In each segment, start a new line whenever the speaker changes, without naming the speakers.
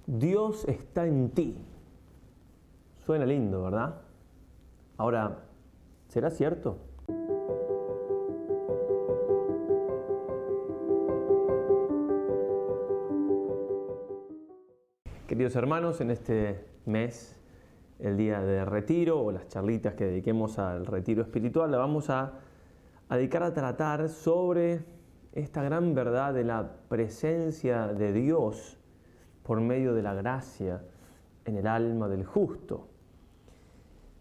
Dios está en ti. Suena lindo, ¿verdad? Ahora, ¿será cierto? Queridos hermanos, en este mes, el día de retiro o las charlitas que dediquemos al retiro espiritual, la vamos a dedicar a tratar sobre esta gran verdad de la presencia de Dios por medio de la gracia en el alma del justo.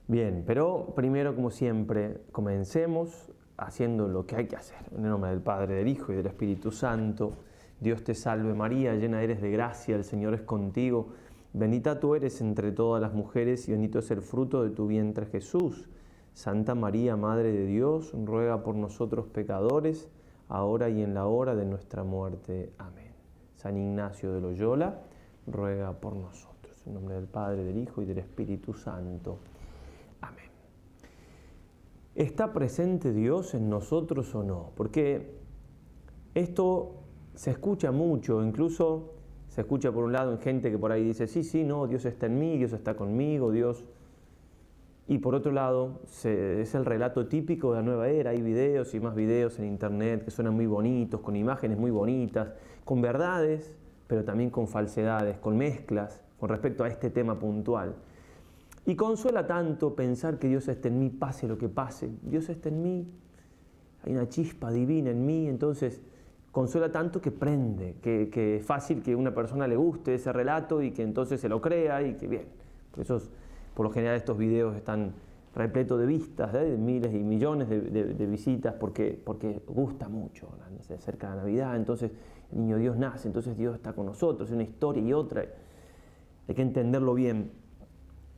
Bien, pero primero, como siempre, comencemos haciendo lo que hay que hacer. En el nombre del Padre, del Hijo y del Espíritu Santo. Dios te salve María, llena eres de gracia, el Señor es contigo. Bendita tú eres entre todas las mujeres y bendito es el fruto de tu vientre Jesús. Santa María, Madre de Dios, ruega por nosotros pecadores, ahora y en la hora de nuestra muerte. Amén. San Ignacio de Loyola, ruega por nosotros. En nombre del Padre, del Hijo y del Espíritu Santo. Amén. ¿Está presente Dios en nosotros o no? Porque esto se escucha mucho, incluso se escucha por un lado en gente que por ahí dice, sí, no, Dios está en mí, Dios está conmigo, Dios... Y por otro lado, es el relato típico de la nueva era. Hay videos y más videos en internet que suenan muy bonitos, con imágenes muy bonitas, con verdades, pero también con falsedades, con mezclas con respecto a este tema puntual. Y consuela tanto pensar que Dios está en mí, pase lo que pase. Dios está en mí, hay una chispa divina en mí, entonces consuela tanto que prende, que es fácil que a una persona le guste ese relato y que entonces se lo crea y que bien. Por lo general estos videos están repletos de vistas, de miles y millones de visitas porque gusta mucho. Se acerca la Navidad, entonces el niño Dios nace, entonces Dios está con nosotros, es una historia y otra. Hay que entenderlo bien.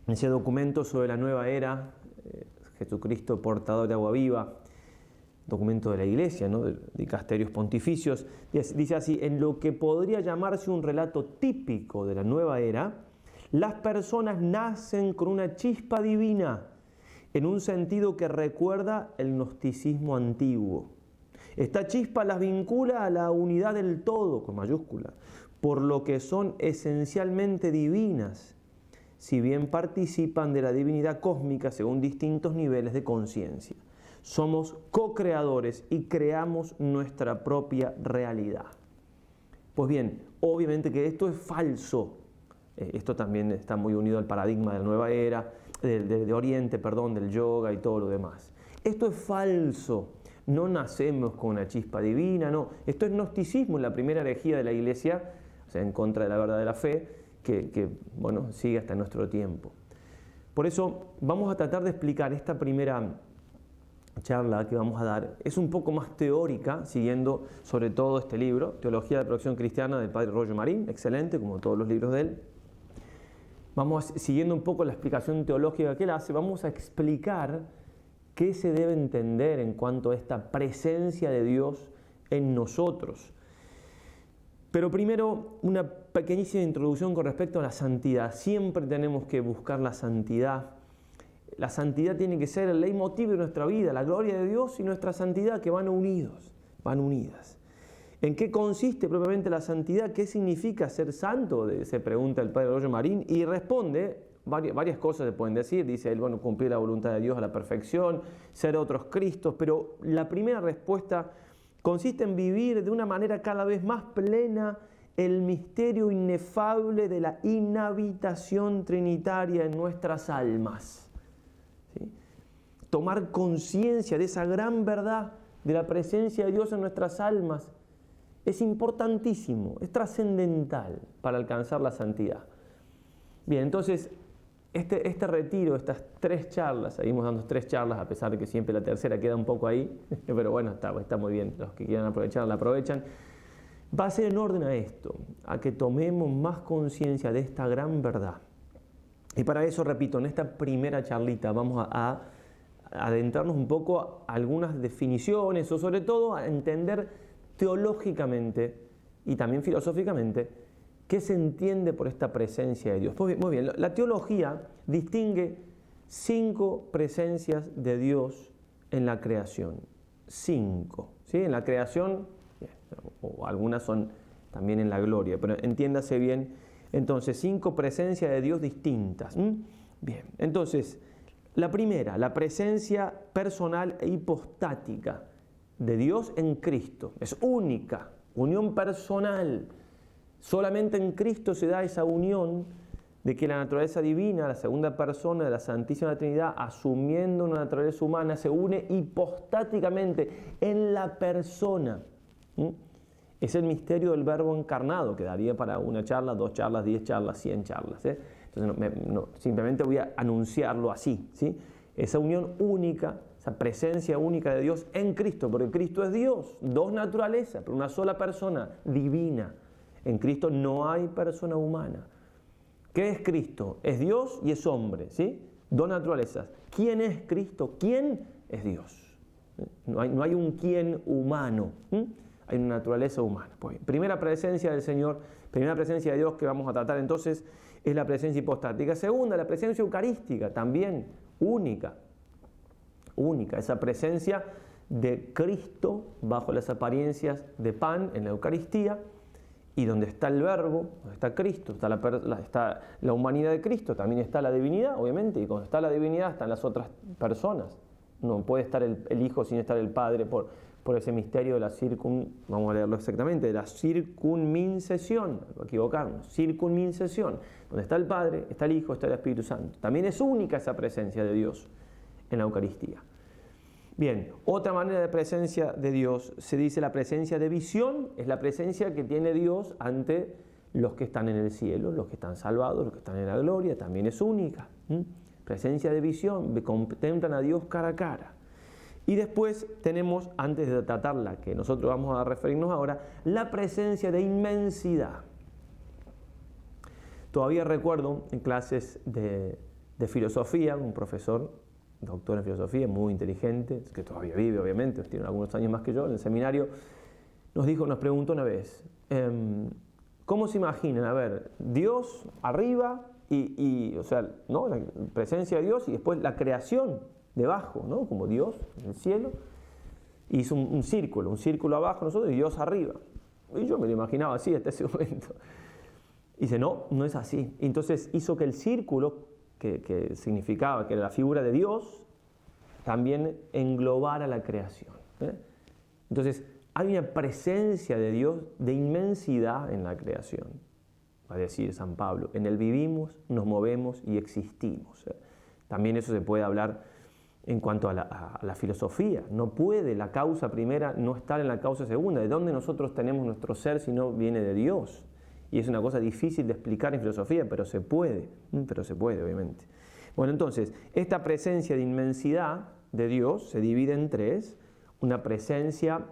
Ese documento sobre la nueva era, Jesucristo portador de agua viva, documento de la Iglesia, ¿no? De dicasterios pontificios, dice así: en lo que podría llamarse un relato típico de la nueva era, las personas nacen con una chispa divina, en un sentido que recuerda el gnosticismo antiguo. Esta chispa las vincula a la unidad del todo, con mayúscula, por lo que son esencialmente divinas, si bien participan de la divinidad cósmica según distintos niveles de conciencia. Somos co-creadores y creamos nuestra propia realidad. Pues bien, obviamente que esto es falso. Esto también está muy unido al paradigma de la nueva era, de Oriente, del yoga y todo lo demás. Esto es falso. No nacemos con una chispa divina, no. Esto es gnosticismo, la primera herejía de la Iglesia, o sea, en contra de la verdadera fe, que sigue hasta nuestro tiempo. Por eso vamos a tratar de explicar esta primera charla que vamos a dar. Es un poco más teórica, siguiendo sobre todo este libro, Teología de la Producción Cristiana, del padre Roger Marín, excelente, como todos los libros de él. Siguiendo un poco la explicación teológica que él hace, vamos a explicar qué se debe entender en cuanto a esta presencia de Dios en nosotros. Pero primero, una pequeñísima introducción con respecto a la santidad. Siempre tenemos que buscar la santidad. La santidad tiene que ser el leitmotiv de nuestra vida, la gloria de Dios y nuestra santidad, que van unidas. ¿En qué consiste propiamente la santidad? ¿Qué significa ser santo? Se pregunta el padre Roger Marín y responde, varias cosas se pueden decir. Dice él, cumplir la voluntad de Dios a la perfección, ser otros Cristos, pero la primera respuesta consiste en vivir de una manera cada vez más plena el misterio inefable de la inhabitación trinitaria en nuestras almas. ¿Sí? Tomar conciencia de esa gran verdad de la presencia de Dios en nuestras almas es importantísimo, es trascendental para alcanzar la santidad. Bien, entonces, este retiro, estas 3 charlas, seguimos dando 3 charlas, a pesar de que siempre la tercera queda un poco ahí, pero bueno, está muy bien, los que quieran aprovechar, la aprovechan. Va a ser en orden a esto, a que tomemos más conciencia de esta gran verdad. Y para eso, repito, en esta primera charlita vamos a adentrarnos un poco a algunas definiciones, o sobre todo a entender teológicamente y también filosóficamente qué se entiende por esta presencia de Dios. Pues muy bien, la teología distingue 5 presencias de Dios en la creación. 5, ¿sí? En la creación, o algunas son también en la gloria, pero entiéndase bien Entonces, 5 presencias de Dios distintas. Bien, entonces, la primera, la presencia personal e hipostática de Dios en Cristo. Es única, unión personal. Solamente en Cristo se da esa unión de que la naturaleza divina, la segunda persona de la Santísima Trinidad, asumiendo una naturaleza humana, se une hipostáticamente en la persona. Es el misterio del Verbo encarnado, que daría para una charla, 2 charlas, 10 charlas, 100 charlas. Entonces, simplemente voy a anunciarlo así, ¿sí? Esa unión única, esa presencia única de Dios en Cristo, porque Cristo es Dios, 2 naturalezas, pero una sola persona divina. En Cristo no hay persona humana. ¿Qué es Cristo? Es Dios y es hombre, ¿sí? 2 naturalezas. ¿Quién es Cristo? ¿Quién es Dios? No hay un quién humano. Hay una naturaleza humana. Pues, primera presencia del Señor, primera presencia de Dios que vamos a tratar entonces es la presencia hipostática. Segunda, la presencia eucarística, también única. Única, esa presencia de Cristo bajo las apariencias de pan en la Eucaristía, y donde está el Verbo, donde está Cristo, está la humanidad de Cristo, también está la divinidad, obviamente, y cuando está la divinidad están las otras personas. No puede estar el Hijo sin estar el Padre por ese misterio de la vamos a leerlo exactamente, de la circunmincesión, no equivocarnos, circunmincesión, donde está el Padre, está el Hijo, está el Espíritu Santo. También es única esa presencia de Dios en la Eucaristía. Bien, otra manera de presencia de Dios se dice la presencia de visión, es la presencia que tiene Dios ante los que están en el cielo, los que están salvados, los que están en la gloria, también es única. Presencia de visión, contemplan a Dios cara a cara. Y después tenemos, antes de tratar la que nosotros vamos a referirnos ahora, la presencia de inmensidad. Todavía recuerdo en clases de filosofía, un profesor, doctor en filosofía, muy inteligente, que todavía vive obviamente, tiene algunos años más que yo, en el seminario, nos preguntó una vez, ¿cómo se imaginan? A ver, Dios arriba o sea, ¿no? La presencia de Dios y después la creación debajo, ¿no? Como Dios en el cielo, hizo un círculo abajo nosotros y Dios arriba. Y yo me lo imaginaba así hasta ese momento. Y dice, no es así. Entonces hizo que el círculo, que significaba que era la figura de Dios, también englobara la creación. Entonces hay una presencia de Dios de inmensidad en la creación. Va a decir San Pablo, en él vivimos, nos movemos y existimos. También eso se puede hablar en cuanto a la filosofía. No puede la causa primera no estar en la causa segunda. ¿De dónde nosotros tenemos nuestro ser si no viene de Dios? Y es una cosa difícil de explicar en filosofía, pero se puede obviamente. Bueno, entonces, esta presencia de inmensidad de Dios se divide en 3. Una presencia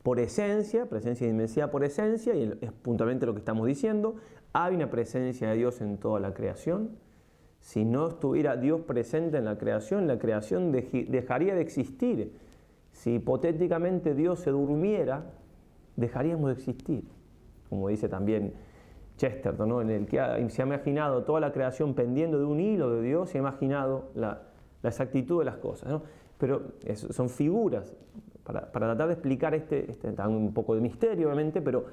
por esencia, presencia de inmensidad por esencia, y es puntualmente lo que estamos diciendo. Hay una presencia de Dios en toda la creación. Si no estuviera Dios presente en la creación dejaría de existir. Si hipotéticamente Dios se durmiera, dejaríamos de existir. Como dice también Chesterton, ¿no? En el que se ha imaginado toda la creación pendiendo de un hilo de Dios, se ha imaginado la exactitud de las cosas, ¿no? Pero son figuras para tratar de explicar un poco de misterio, obviamente, pero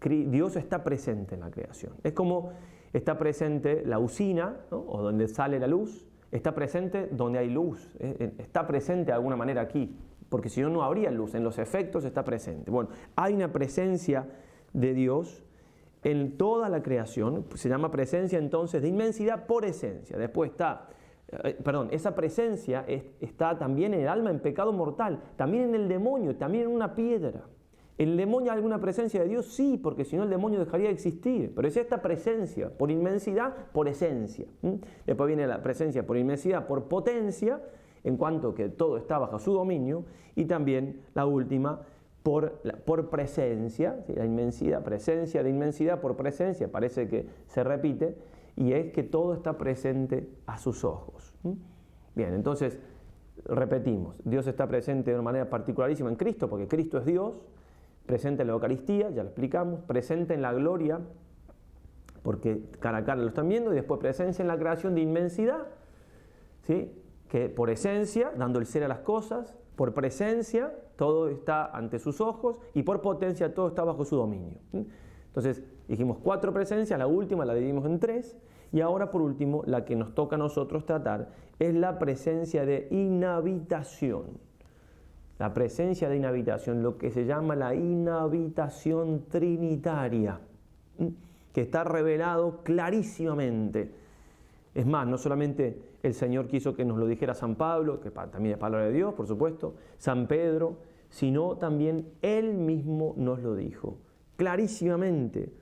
Dios está presente en la creación. Es como está presente la usina, ¿no? O donde sale la luz, está presente donde hay luz, está presente de alguna manera aquí, porque si no, no habría luz, en los efectos está presente. Bueno, hay una presencia de Dios en toda la creación, se llama presencia entonces de inmensidad por esencia. Después esa presencia está también en el alma en pecado mortal, también en el demonio, también en una piedra. ¿En el demonio hay alguna presencia de Dios? Sí, porque si no el demonio dejaría de existir. Pero es esta presencia por inmensidad, por esencia. Después viene la presencia por inmensidad, por potencia, en cuanto que todo está bajo su dominio. Y también la última, por presencia, ¿sí? La inmensidad, presencia de inmensidad por presencia, parece que se repite, y es que todo está presente a sus ojos. Bien, entonces repetimos, Dios está presente de una manera particularísima en Cristo, porque Cristo es Dios, presente en la Eucaristía, ya lo explicamos, presente en la gloria, porque cara a cara lo están viendo, y después presencia en la creación de inmensidad, ¿sí? Que por esencia, dando el ser a las cosas, por presencia, todo está ante sus ojos, y por potencia, todo está bajo su dominio. Entonces, Dijimos 4 presencias, la última la dividimos en 3, y ahora por último, la que nos toca a nosotros tratar es la presencia de inhabitación. La presencia de inhabitación, lo que se llama la inhabitación trinitaria, que está revelado clarísimamente. Es más, no solamente el Señor quiso que nos lo dijera San Pablo, que también es palabra de Dios, por supuesto, San Pedro, sino también Él mismo nos lo dijo, clarísimamente.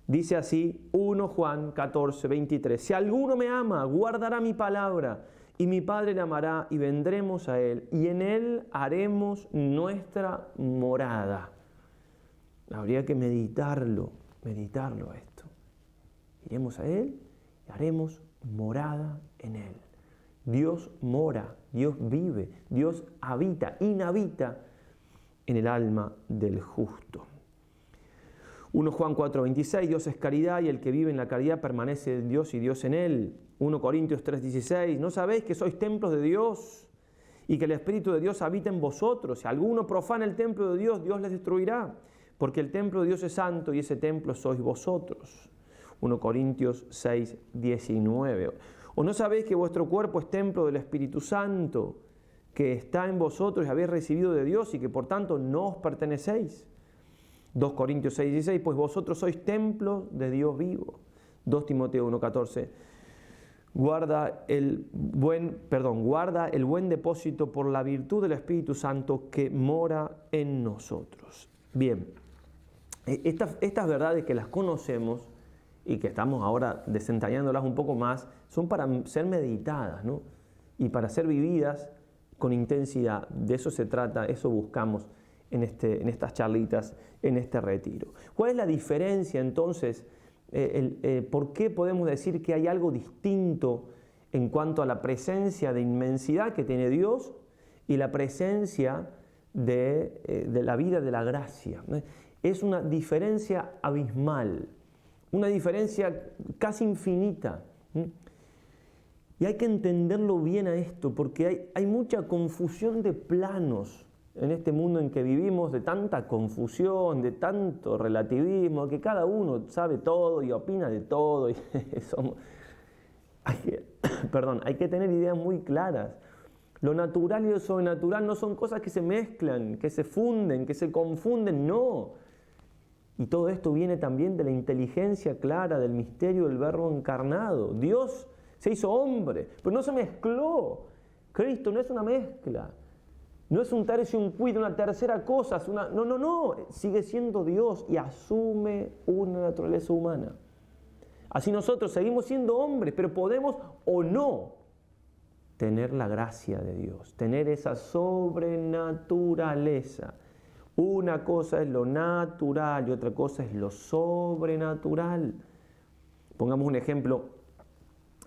Dice así, 1 Juan 14, 23, si alguno me ama, guardará mi palabra, y mi Padre le amará, y vendremos a Él, y en Él haremos nuestra morada. Habría que meditarlo esto. Iremos a Él y haremos morada en Él. Dios mora, Dios vive, Dios habita, inhabita en el alma del justo. 1 Juan 4, 26, Dios es caridad y el que vive en la caridad permanece en Dios y Dios en él. 1 Corintios 3, 16, ¿no sabéis que sois templos de Dios y que el Espíritu de Dios habita en vosotros? Si alguno profana el templo de Dios, Dios les destruirá, porque el templo de Dios es santo y ese templo sois vosotros. 1 Corintios 6, 19. ¿O no sabéis que vuestro cuerpo es templo del Espíritu Santo, que está en vosotros y habéis recibido de Dios y que por tanto no os pertenecéis? 2 Corintios 6, 16, pues vosotros sois templo de Dios vivo. 2 Timoteo 1, 14, guarda el buen depósito por la virtud del Espíritu Santo que mora en nosotros. Bien, estas verdades que las conocemos y que estamos ahora desentrañándolas un poco más, son para ser meditadas, ¿no? Y para ser vividas con intensidad. De eso se trata, eso buscamos en estas charlitas, en este retiro. ¿Cuál es la diferencia entonces? ¿Por qué podemos decir que hay algo distinto en cuanto a la presencia de inmensidad que tiene Dios y la presencia de la vida de la gracia? Es una diferencia abismal, una diferencia casi infinita. Y hay que entenderlo bien a esto, porque hay mucha confusión de planos en este mundo en que vivimos, de tanta confusión, de tanto relativismo, que cada uno sabe todo y opina de todo. Y hay que tener ideas muy claras. Lo natural y lo sobrenatural no son cosas que se mezclan, que se funden, que se confunden, no. Y todo esto viene también de la inteligencia clara del misterio del Verbo encarnado. Dios se hizo hombre, pero no se mezcló. Cristo no es una mezcla. No es un tercio, un quid, una tercera cosa. No. Sigue siendo Dios y asume una naturaleza humana. Así nosotros seguimos siendo hombres, pero podemos o no tener la gracia de Dios, tener esa sobrenaturaleza. Una cosa es lo natural y otra cosa es lo sobrenatural. Pongamos un ejemplo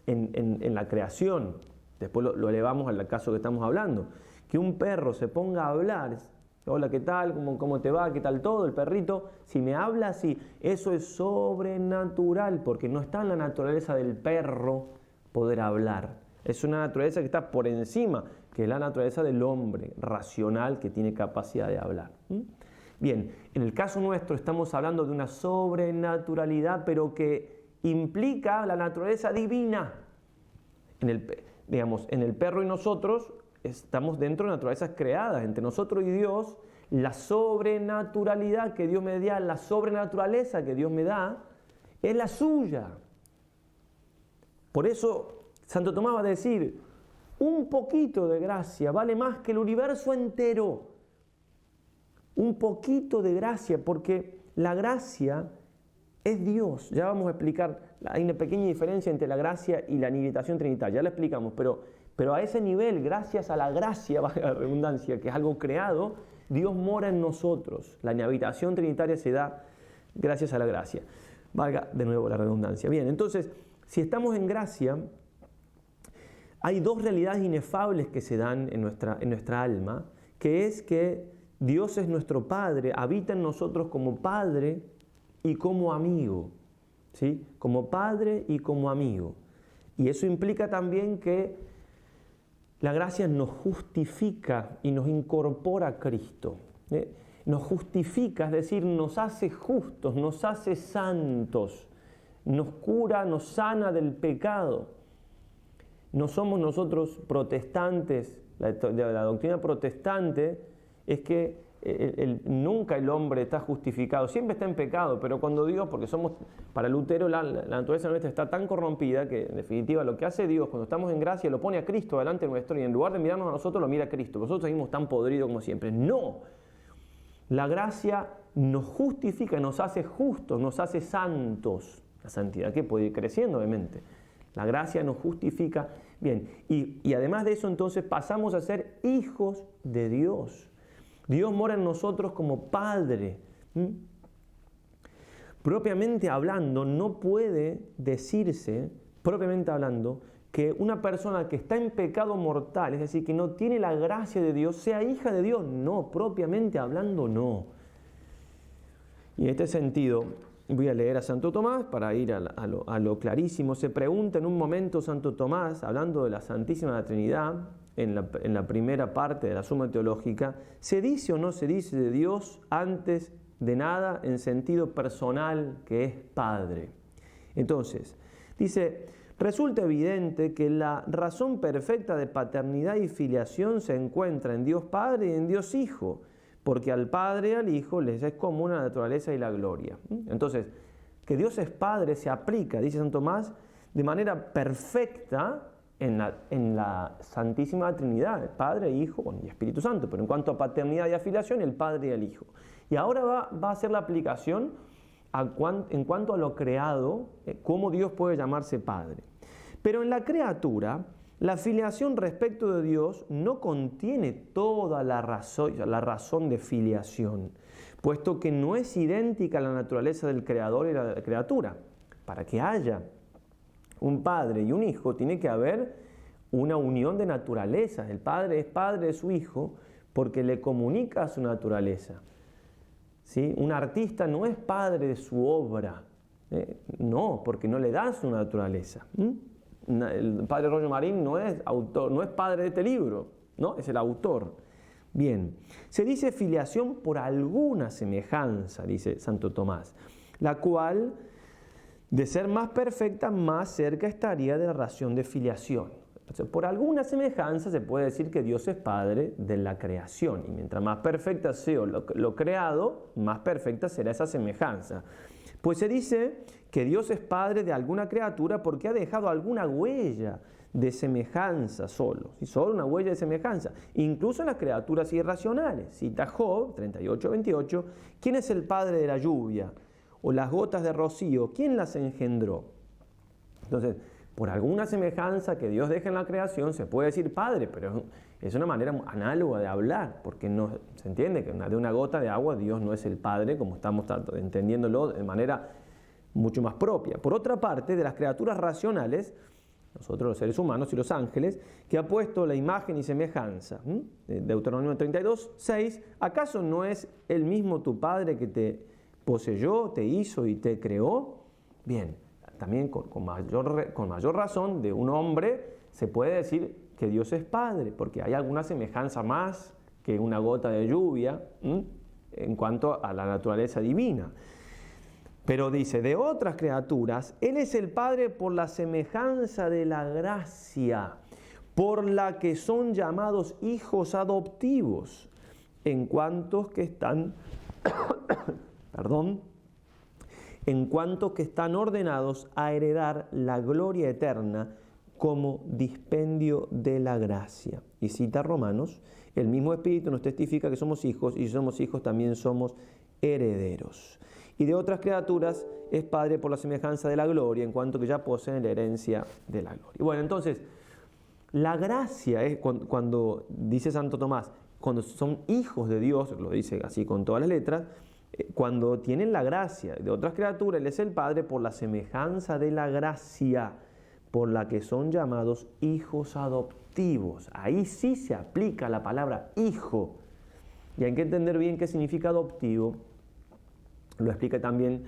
en la creación, después lo elevamos al caso que estamos hablando. Que un perro se ponga a hablar, hola, ¿qué tal? ¿Cómo te va? ¿Qué tal todo? El perrito, si me habla así, eso es sobrenatural, porque no está en la naturaleza del perro poder hablar. Es una naturaleza que está por encima, que es la naturaleza del hombre racional que tiene capacidad de hablar. Bien, en el caso nuestro estamos hablando de una sobrenaturalidad, pero que implica la naturaleza divina. En el perro y nosotros estamos dentro de naturalezas creadas, entre nosotros y Dios. La sobrenaturalidad que Dios me da, la sobrenaturaleza que Dios me da, es la suya. Por eso Santo Tomás va a decir, un poquito de gracia vale más que el universo entero. Un poquito de gracia, porque la gracia es Dios. Ya vamos a explicar, hay una pequeña diferencia entre la gracia y la inhabitación trinitaria, ya la explicamos, pero a ese nivel, gracias a la gracia, valga la redundancia, que es algo creado, Dios mora en nosotros. La inhabitación trinitaria se da gracias a la gracia. Valga de nuevo la redundancia. Bien, entonces, si estamos en gracia, hay dos realidades inefables que se dan en nuestra alma, que es que Dios es nuestro Padre, habita en nosotros como Padre y como amigo, ¿sí? Como Padre y como amigo. Y eso implica también que la gracia nos justifica y nos incorpora a Cristo. nos justifica, es decir, nos hace justos, nos hace santos, nos cura, nos sana del pecado. No somos nosotros protestantes, la doctrina protestante es que nunca el hombre está justificado, siempre está en pecado, pero cuando Dios, porque para Lutero la naturaleza nuestra está tan corrompida que en definitiva lo que hace Dios cuando estamos en gracia lo pone a Cristo delante nuestro y en lugar de mirarnos a nosotros lo mira a Cristo. Nosotros seguimos tan podridos como siempre. No, la gracia nos justifica, nos hace justos, nos hace santos. La santidad que puede ir creciendo, obviamente. La gracia nos justifica. Bien, y además de eso entonces pasamos a ser hijos de Dios. Dios mora en nosotros como Padre. Propiamente hablando, no puede decirse, propiamente hablando, que una persona que está en pecado mortal, es decir, que no tiene la gracia de Dios, sea hija de Dios. No, propiamente hablando, no. Y en este sentido, voy a leer a Santo Tomás para ir a lo clarísimo. Se pregunta en un momento Santo Tomás, hablando de la Santísima Trinidad, en la primera parte de la Suma Teológica, ¿se dice o no se dice de Dios antes de nada en sentido personal que es Padre? Entonces, dice, resulta evidente que la razón perfecta de paternidad y filiación se encuentra en Dios Padre y en Dios Hijo, porque al Padre y al Hijo les es común la naturaleza y la gloria. Entonces, que Dios es Padre se aplica, dice San Tomás, de manera perfecta en la Santísima Trinidad, Padre, Hijo y Espíritu Santo, pero en cuanto a paternidad y afiliación, el Padre y el Hijo. Y ahora va a hacer la aplicación en cuanto a lo creado, cómo Dios puede llamarse Padre. Pero en la criatura, la filiación respecto de Dios no contiene toda la razón de filiación, puesto que no es idéntica a la naturaleza del Creador y la criatura. Para que haya un padre y un hijo, tiene que haber una unión de naturalezas. El padre es padre de su hijo porque le comunica su naturaleza. ¿Sí? Un artista no es padre de su obra, no, porque no le da su naturaleza. El padre Roger Marín no es autor, no es padre de este libro, ¿no? Es el autor. Bien, se dice filiación por alguna semejanza, dice Santo Tomás, la cual, de ser más perfecta, más cerca estaría de la relación de filiación. Entonces, por alguna semejanza se puede decir que Dios es Padre de la creación, y mientras más perfecta sea lo creado, más perfecta será esa semejanza. Pues se dice que Dios es Padre de alguna criatura porque ha dejado alguna huella de semejanza solo, ¿sí? Solo una huella de semejanza, incluso en las criaturas irracionales. Cita Job 38:28, ¿quién es el Padre de la lluvia? O las gotas de rocío, ¿quién las engendró? Entonces, por alguna semejanza que Dios deja en la creación, se puede decir Padre, pero es una manera análoga de hablar, porque no se entiende que de una gota de agua Dios no es el Padre, como estamos entendiéndolo de manera mucho más propia. Por otra parte, de las criaturas racionales, nosotros los seres humanos y los ángeles, que ha puesto la imagen y semejanza, Deuteronomio 32:6, ¿acaso no es el mismo tu Padre que te poseyó, te hizo y te creó? Bien, también con mayor razón de un hombre se puede decir que Dios es Padre, porque hay alguna semejanza más que una gota de lluvia en cuanto a la naturaleza divina. Pero dice, de otras criaturas, Él es el Padre por la semejanza de la gracia, por la que son llamados hijos adoptivos, en cuanto que están en cuanto que están ordenados a heredar la gloria eterna como dispendio de la gracia. Y cita Romanos, el mismo Espíritu nos testifica que somos hijos, y si somos hijos también somos herederos. Y de otras criaturas es Padre por la semejanza de la gloria, en cuanto que ya poseen la herencia de la gloria. Y bueno, entonces, la gracia es cuando dice Santo Tomás, cuando son hijos de Dios, lo dice así con todas las letras, cuando tienen la gracia de otras criaturas, Él es el Padre por la semejanza de la gracia, por la que son llamados hijos adoptivos. Ahí sí se aplica la palabra hijo. Y hay que entender bien qué significa adoptivo. Lo explica también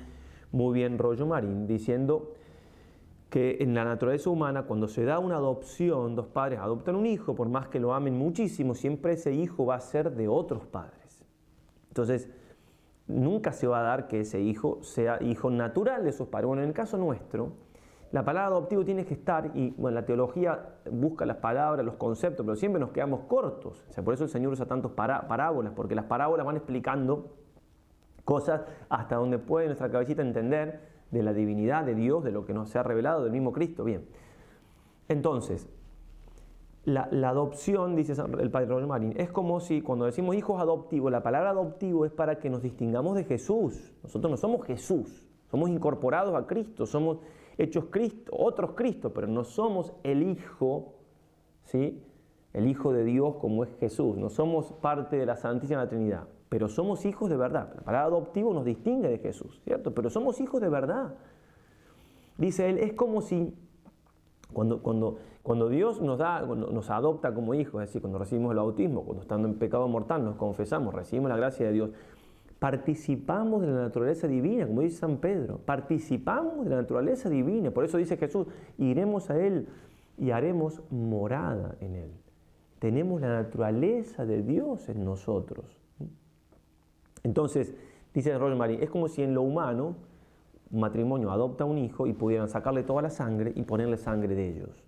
muy bien Roger Marín, diciendo que en la naturaleza humana, cuando se da una adopción, dos padres adoptan un hijo, por más que lo amen muchísimo, siempre ese hijo va a ser de otros padres. Entonces, nunca se va a dar que ese hijo sea hijo natural de sus padres. Bueno, en el caso nuestro, la palabra adoptivo tiene que estar, y bueno, la teología busca las palabras, los conceptos, pero siempre nos quedamos cortos. O sea, por eso el Señor usa tantas parábolas, porque las parábolas van explicando cosas hasta donde puede nuestra cabecita entender de la divinidad de Dios, de lo que nos ha revelado del mismo Cristo. Bien, entonces, la adopción, dice el padre Roger Marín, es como si cuando decimos hijos adoptivos, la palabra adoptivo es para que nos distingamos de Jesús. Nosotros no somos Jesús, somos incorporados a Cristo, somos hechos Cristo, otros Cristo, pero no somos el Hijo, ¿sí? El Hijo de Dios como es Jesús, no somos parte de la Santísima Trinidad, pero somos hijos de verdad. La palabra adoptivo nos distingue de Jesús, ¿cierto? Pero somos hijos de verdad. Dice él, es como si cuando Dios nos adopta como hijos, es decir, cuando recibimos el bautismo, cuando estando en pecado mortal nos confesamos, recibimos la gracia de Dios, participamos de la naturaleza divina, como dice San Pedro, participamos de la naturaleza divina. Por eso dice Jesús, iremos a Él y haremos morada en Él. Tenemos la naturaleza de Dios en nosotros. Entonces, dice Roger Marín, es como si en lo humano un matrimonio adopta un hijo y pudieran sacarle toda la sangre y ponerle sangre de ellos.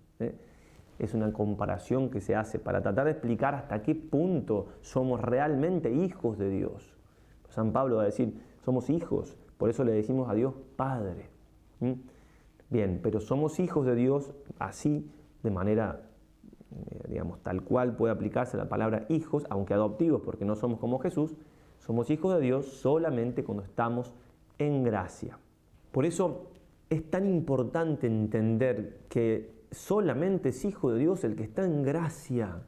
Es una comparación que se hace para tratar de explicar hasta qué punto somos realmente hijos de Dios. San Pablo va a decir, somos hijos, por eso le decimos a Dios Padre. Bien, pero somos hijos de Dios así, de manera, digamos, tal cual puede aplicarse la palabra hijos, aunque adoptivos, porque no somos como Jesús, somos hijos de Dios solamente cuando estamos en gracia. Por eso es tan importante entender que solamente es hijo de Dios el que está en gracia.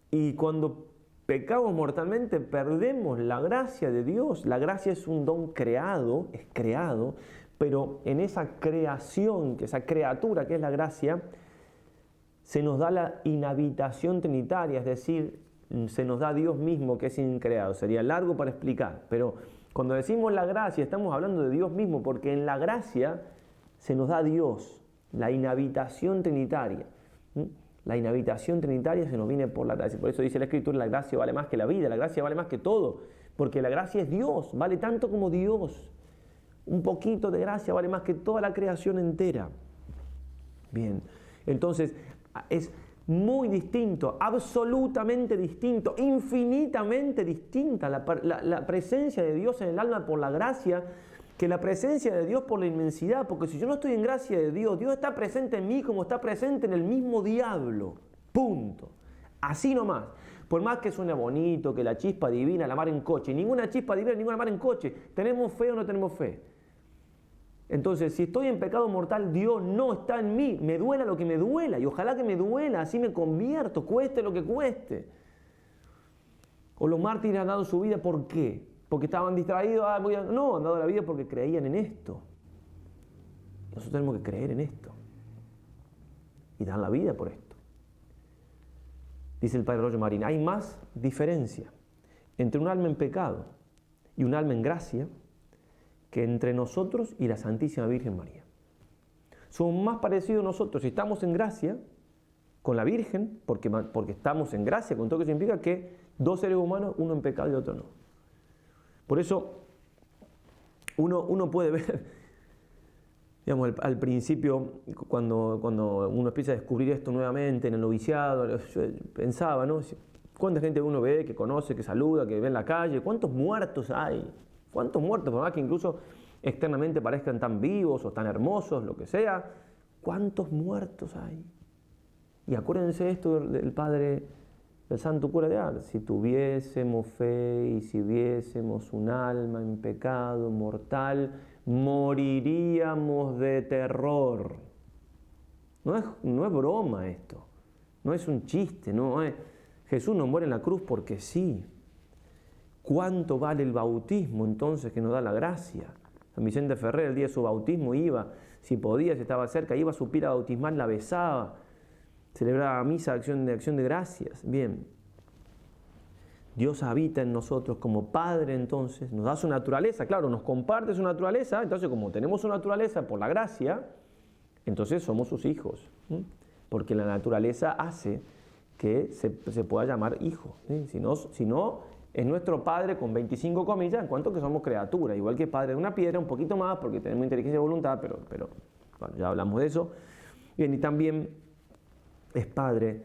Y cuando pecamos mortalmente, perdemos la gracia de Dios. La gracia es un don creado, es creado, pero en esa creación, esa criatura que es la gracia, se nos da la inhabitación trinitaria, es decir, se nos da Dios mismo que es increado. Sería largo para explicar, pero cuando decimos la gracia estamos hablando de Dios mismo, porque en la gracia se nos da Dios, la inhabitación trinitaria. La inhabitación trinitaria se nos viene por la gracia. Por eso dice la Escritura, la gracia vale más que la vida, la gracia vale más que todo, porque la gracia es Dios, vale tanto como Dios. Un poquito de gracia vale más que toda la creación entera. Bien, entonces es muy distinto, absolutamente distinto, infinitamente distinta la presencia de Dios en el alma por la gracia que la presencia de Dios por la inmensidad, porque si yo no estoy en gracia de Dios, Dios está presente en mí como está presente en el mismo diablo, punto, así nomás. Por más que suene bonito, que la chispa divina, la mar en coche, ninguna chispa divina, ninguna mar en coche, ¿tenemos fe o no tenemos fe? Entonces, si estoy en pecado mortal, Dios no está en mí, me duela lo que me duela, y ojalá que me duela, así me convierto, cueste lo que cueste. O los mártires han dado su vida, ¿por qué? Porque estaban distraídos, no, han dado la vida porque creían en esto. Nosotros tenemos que creer en esto y dar la vida por esto. Dice el padre Roger Marín, hay más diferencia entre un alma en pecado y un alma en gracia que entre nosotros y la Santísima Virgen María. Somos más parecidos nosotros si estamos en gracia con la Virgen, porque estamos en gracia, con todo lo que significa, que dos seres humanos, uno en pecado y otro no. Por eso uno puede ver, digamos, al principio, cuando uno empieza a descubrir esto nuevamente en el noviciado, yo pensaba, ¿no? ¿Cuánta gente uno ve, que conoce, que saluda, que ve en la calle? ¿Cuántos muertos hay? ¿Cuántos muertos? Por más que incluso externamente parezcan tan vivos o tan hermosos, lo que sea, ¿cuántos muertos hay? Y acuérdense esto del padre, del santo cura de Ars: si tuviésemos fe y si viésemos un alma en pecado mortal, moriríamos de terror. No es broma esto, no es un chiste, no es. Jesús no muere en la cruz porque sí. ¿Cuánto vale el bautismo entonces que nos da la gracia? San Vicente Ferrer, el día de su bautismo, iba, si podía, si estaba cerca, iba a su pila bautismal, la besaba, celebraba misa de acción de gracias. Bien, Dios habita en nosotros como Padre, entonces nos da su naturaleza, claro, nos comparte su naturaleza. Entonces, como tenemos su naturaleza por la gracia, entonces somos sus hijos, porque la naturaleza hace que se pueda llamar hijo, ¿sí? Si no, es nuestro Padre con 25 comillas, en cuanto que somos criaturas, igual que Padre de una piedra, un poquito más, porque tenemos inteligencia y voluntad, pero bueno, ya hablamos de eso. Bien, y también es Padre,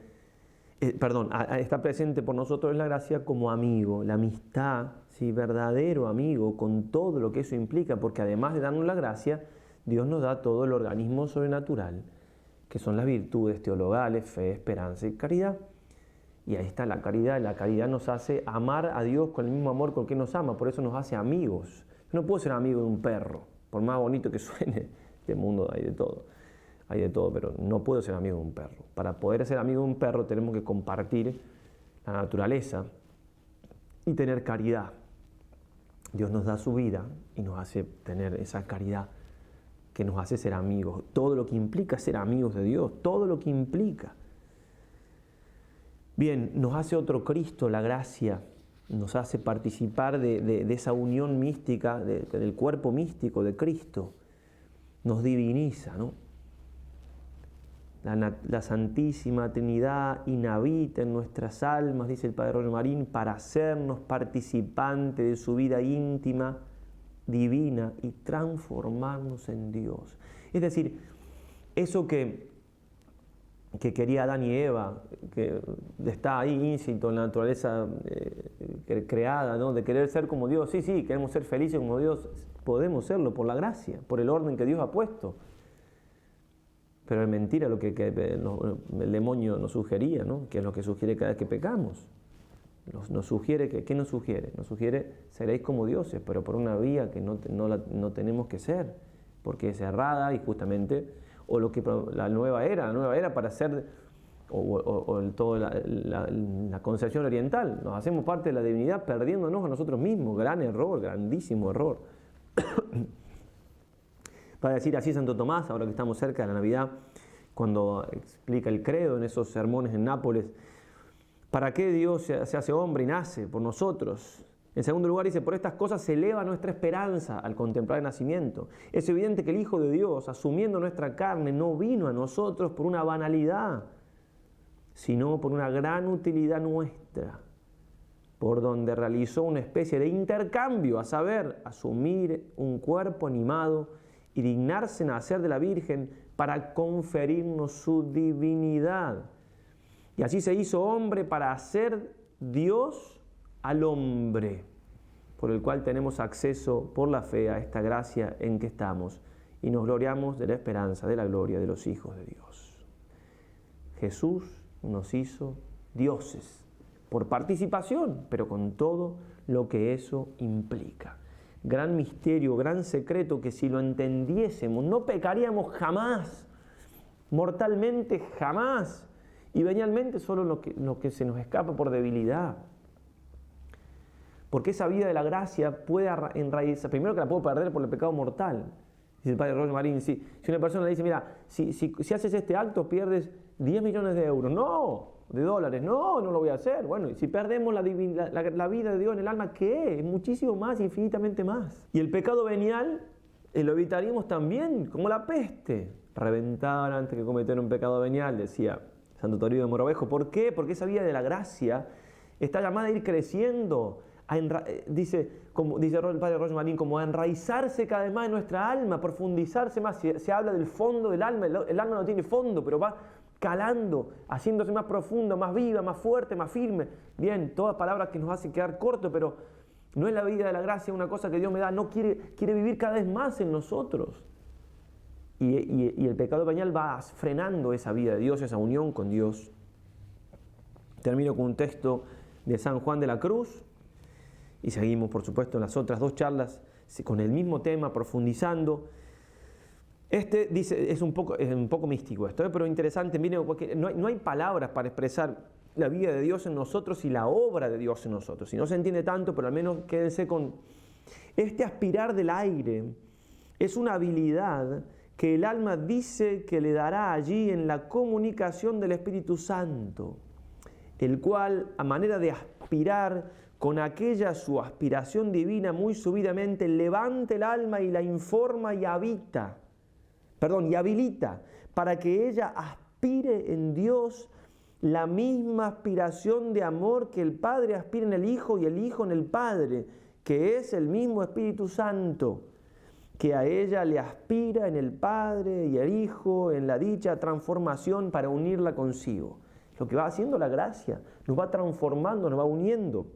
está presente por nosotros en la gracia como amigo, la amistad, ¿sí? Verdadero amigo, con todo lo que eso implica, porque además de darnos la gracia, Dios nos da todo el organismo sobrenatural, que son las virtudes teologales, fe, esperanza y caridad. Y ahí está la caridad. La caridad nos hace amar a Dios con el mismo amor con que nos ama, por eso nos hace amigos. Yo no puedo ser amigo de un perro, por más bonito que suene. En este mundo hay de todo, pero no puedo ser amigo de un perro. Para poder ser amigo de un perro tenemos que compartir la naturaleza y tener caridad. Dios nos da su vida y nos hace tener esa caridad que nos hace ser amigos. Todo lo que implica ser amigos de Dios, todo lo que implica. Bien, nos hace otro Cristo la gracia, nos hace participar de esa unión mística, del cuerpo místico de Cristo. Nos diviniza, ¿no? La Santísima Trinidad inhabita en nuestras almas, dice el Padre Roger Marín, para hacernos participantes de su vida íntima, divina y transformarnos en Dios. Es decir, eso que quería Adán y Eva, que está ahí íncito en la naturaleza creada, ¿no? De querer ser como Dios. Sí, queremos ser felices como Dios, podemos serlo por la gracia, por el orden que Dios ha puesto. Pero es mentira lo que el demonio nos sugería, ¿no? Que es lo que sugiere cada vez que pecamos. Nos sugiere ¿qué nos sugiere? Nos sugiere seréis como dioses, pero por una vía que no tenemos que ser, porque es errada y justamente, o lo que la nueva era para ser, toda la concepción oriental, nos hacemos parte de la divinidad perdiéndonos a nosotros mismos. Gran error, grandísimo error. Para decir así Santo Tomás, ahora que estamos cerca de la Navidad, cuando explica el credo en esos sermones en Nápoles, ¿para qué Dios se hace hombre y nace? Por nosotros. En segundo lugar dice, por estas cosas se eleva nuestra esperanza al contemplar el nacimiento. Es evidente que el Hijo de Dios, asumiendo nuestra carne, no vino a nosotros por una banalidad, sino por una gran utilidad nuestra, por donde realizó una especie de intercambio, a saber, asumir un cuerpo animado y dignarse nacer de la Virgen para conferirnos su divinidad. Y así se hizo hombre para hacer Dios al hombre, por el cual tenemos acceso por la fe a esta gracia en que estamos y nos gloriamos de la esperanza de la gloria de los hijos de Dios. Jesús nos hizo dioses por participación, pero con todo lo que eso implica. Gran misterio, gran secreto que si lo entendiésemos no pecaríamos jamás, mortalmente jamás, y venialmente solo lo que se nos escapa por debilidad. Porque esa vida de la gracia puede enraizar, primero que la puedo perder por el pecado mortal. Dice el Padre Roger Marín, si una persona le dice, mira, si haces este acto pierdes 10 millones de euros, de dólares, no lo voy a hacer. Bueno, y si perdemos la vida de Dios en el alma, ¿qué? Muchísimo más, infinitamente más. Y el pecado venial lo evitaríamos también, como la peste. Reventar antes que cometer un pecado venial, decía Santo Toribio de Moravejo. ¿Por qué? Porque esa vida de la gracia está llamada a ir creciendo, dice el Padre Roger Marín, como a enraizarse cada vez más en nuestra alma, a profundizarse más. Se habla del fondo del alma, el alma no tiene fondo, pero va calando, haciéndose más profundo, más viva, más fuerte, más firme. Bien, todas palabras que nos hacen quedar cortos, pero no es la vida de la gracia una cosa que Dios me da, no quiere vivir cada vez más en nosotros. Y el pecado venial va frenando esa vida de Dios, esa unión con Dios. Termino con un texto de San Juan de la Cruz y seguimos, por supuesto, en las otras dos charlas con el mismo tema, profundizando. Dice, es un poco místico esto, pero interesante, miren, porque no hay palabras para expresar la vida de Dios en nosotros y la obra de Dios en nosotros. Si no se entiende tanto, pero al menos quédense con este aspirar del aire. Es una habilidad que el alma dice que le dará allí en la comunicación del Espíritu Santo, el cual, a manera de aspirar con aquella su aspiración divina muy subidamente, levanta el alma y la informa y habilita para que ella aspire en Dios la misma aspiración de amor que el Padre aspira en el Hijo y el Hijo en el Padre, que es el mismo Espíritu Santo, que a ella le aspira en el Padre y el Hijo, en la dicha transformación para unirla consigo. Lo que va haciendo la gracia, nos va transformando, nos va uniendo.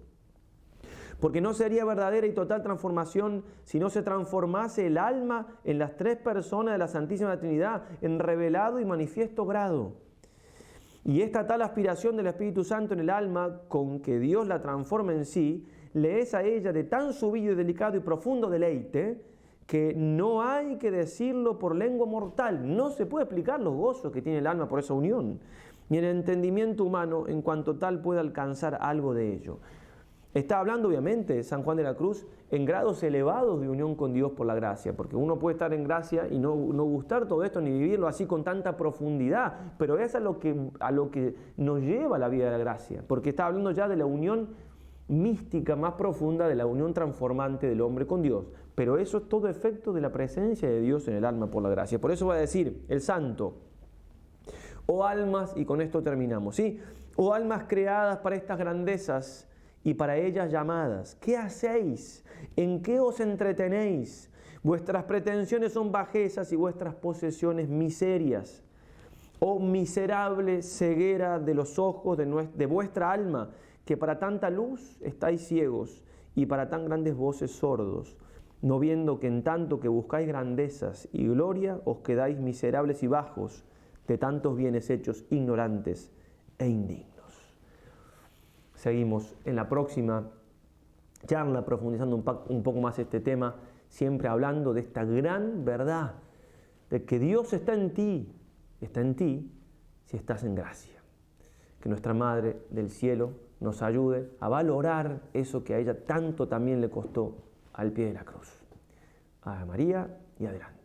Porque no sería verdadera y total transformación si no se transformase el alma en las tres personas de la Santísima Trinidad, en revelado y manifiesto grado. Y esta tal aspiración del Espíritu Santo en el alma, con que Dios la transforma en sí, le es a ella de tan subido y delicado y profundo deleite, que no hay que decirlo por lengua mortal. No se puede explicar los gozos que tiene el alma por esa unión, ni el entendimiento humano en cuanto tal puede alcanzar algo de ello. Está hablando obviamente San Juan de la Cruz en grados elevados de unión con Dios por la gracia, porque uno puede estar en gracia y no gustar todo esto ni vivirlo así con tanta profundidad, pero es a lo que nos lleva la vida de la gracia, porque está hablando ya de la unión mística más profunda, de la unión transformante del hombre con Dios, pero eso es todo efecto de la presencia de Dios en el alma por la gracia. Por eso va a decir el santo: oh almas, y con esto terminamos, ¿sí? Oh almas creadas para estas grandezas y para ellas llamadas, ¿qué hacéis? ¿En qué os entretenéis? Vuestras pretensiones son bajezas y vuestras posesiones miserias. Oh miserable ceguera de los ojos de vuestra alma, que para tanta luz estáis ciegos y para tan grandes voces sordos, no viendo que en tanto que buscáis grandezas y gloria os quedáis miserables y bajos de tantos bienes hechos ignorantes e indignos. Seguimos en la próxima charla profundizando un poco más este tema, siempre hablando de esta gran verdad, de que Dios está en ti si estás en gracia. Que nuestra Madre del Cielo nos ayude a valorar eso que a ella tanto también le costó al pie de la cruz. Ave María y adelante.